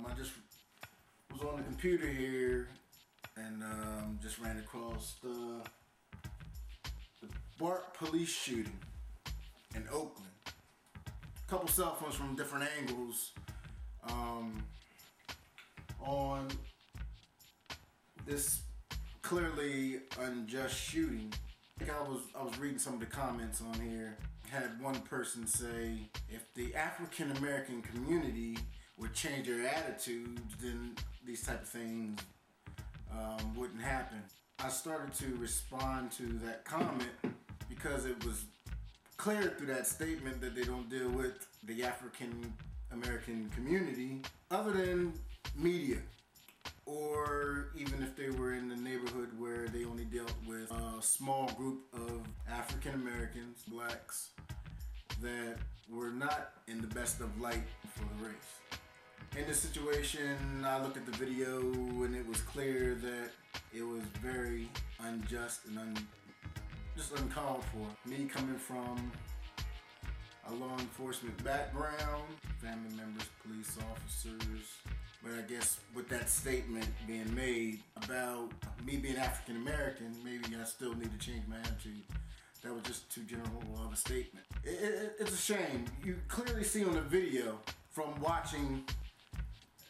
I just was on the computer here and just ran across the Bart police shooting in Oakland. A couple cell phones from different angles on this clearly unjust shooting. I was reading some of the comments on here. Had one person say, if the African American community would change their attitudes, then these type of things wouldn't happen. I started to respond to that comment because it was clear through that statement that they don't deal with the African American community other than media, or even if they were in the neighborhood where they only dealt with a small group of African Americans, blacks, that were not in the best of light for the race. In this situation, I looked at the video and it was clear that it was very unjust and just uncalled for. Me coming from a law enforcement background, family members, police officers, but I guess with that statement being made about me being African American, maybe I still need to change my attitude. That was just too general of a statement. It's a shame. You clearly see on the video from watching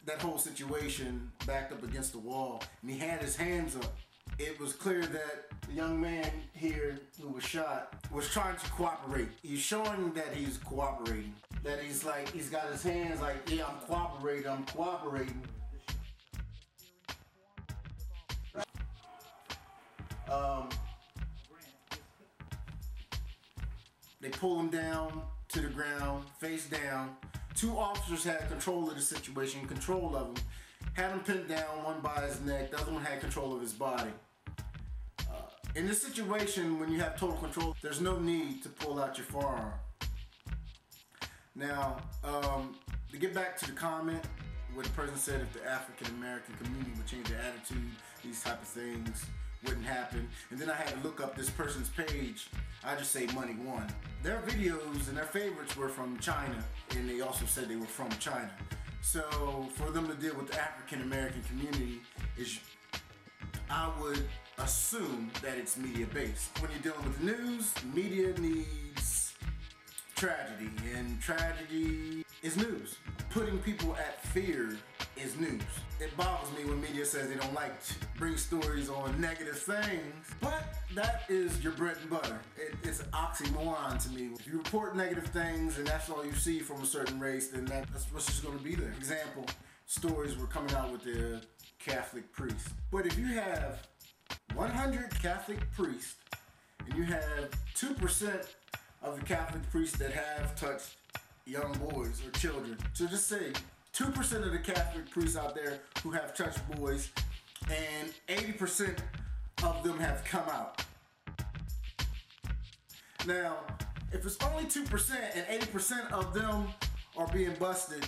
that whole situation backed up against the wall, and he had his hands up. It was clear that the young man here who was shot was trying to cooperate. He's showing that he's cooperating. That he's got his hands like, yeah, I'm cooperating. They pull him down to the ground, face down. Two officers had control of the situation, control of him. Had him pinned down, one by his neck, the other one had control of his body. In this situation, when you have total control, there's no need to pull out your firearm. Now, to get back to the comment where the person said if the African American community would change their attitude, these type of things wouldn't happen. And then I had to look up this person's page. I just say Money One. Their videos and their favorites were from China, and they also said they were from China. So for them to deal with the African American community I would assume that it's media based. When you're dealing with news, media needs tragedy, and tragedy is news. Putting people at fear is news. It bothers me when media says they don't like to bring stories on negative things, but that is your bread and butter. It's an oxymoron to me. If you report negative things and that's all you see from a certain race, then that's what's just going to be there. Example, stories were coming out with the Catholic priest. But if you have 100 Catholic priests and you have 2% of the Catholic priests that have touched young boys or children, so just say 2% of the Catholic priests out there who have touched boys, and 80% of them have come out. Now, if it's only 2% and 80% of them are being busted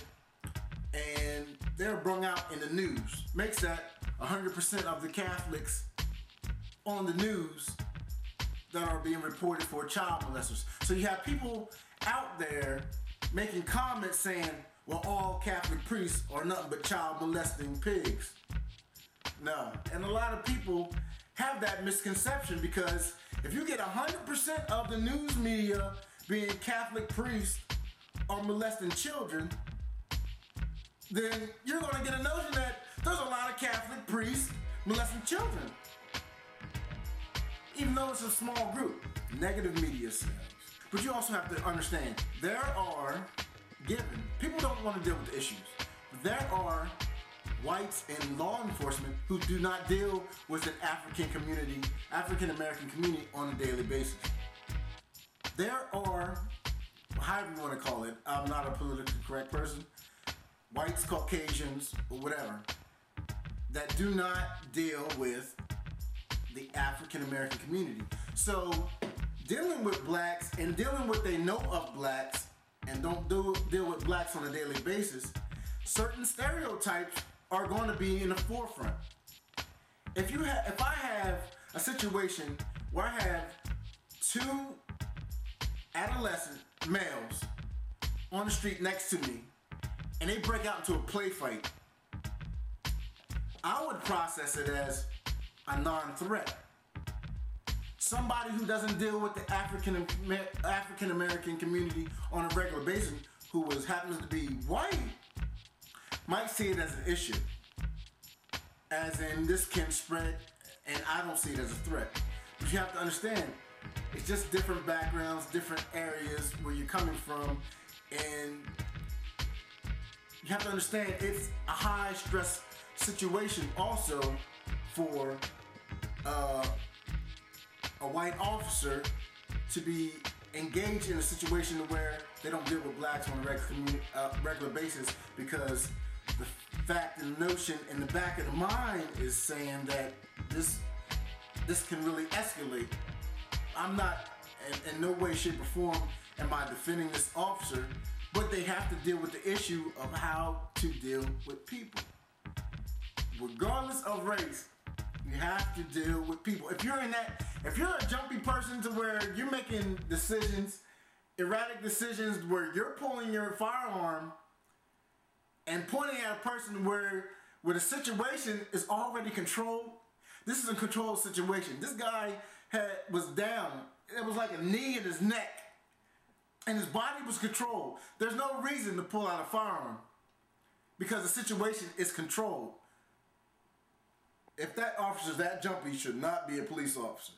and they're brung out in the news, makes that 100% of the Catholics on the news that are being reported for child molesters. So you have people out there making comments saying, well, all Catholic priests are nothing but child molesting pigs. No, and a lot of people have that misconception, because if you get 100% of the news media being Catholic priests are molesting children, then you're going to get a notion that there's a lot of Catholic priests molesting children. Even though it's a small group, negative media sales. But you also have to understand, people don't want to deal with the issues. There are whites in law enforcement who do not deal with an African American community on a daily basis. There are, however you want to call it, I'm not a politically correct person, whites, Caucasians, or whatever, that do not deal with the African American community. So dealing with blacks and dealing with they know of blacks and don't deal with blacks on a daily basis, certain stereotypes are going to be in the forefront. If I have a situation where I have two adolescent males on the street next to me and they break out into a play fight I would process it as a non-threat. Somebody who doesn't deal with the African American community on a regular basis, who happens to be white, might see it as an issue. As in, this can spread, and I don't see it as a threat. But you have to understand, it's just different backgrounds, different areas where you're coming from, and you have to understand it's a high stress situation also for a white officer to be engaged in a situation where they don't deal with blacks on a regular basis, because the fact and notion in the back of the mind is saying that this can really escalate. I'm not in no way, shape, or form am I defending this officer, but they have to deal with the issue of how to deal with people. Regardless of race, you have to deal with people. If you're a jumpy person to where you're making decisions, erratic decisions, where you're pulling your firearm and pointing at a person where the situation is already controlled. This is a controlled situation. This guy was down. It was like a knee in his neck, and his body was controlled. There's no reason to pull out a firearm because the situation is controlled. If that officer's that jumpy, he should not be a police officer.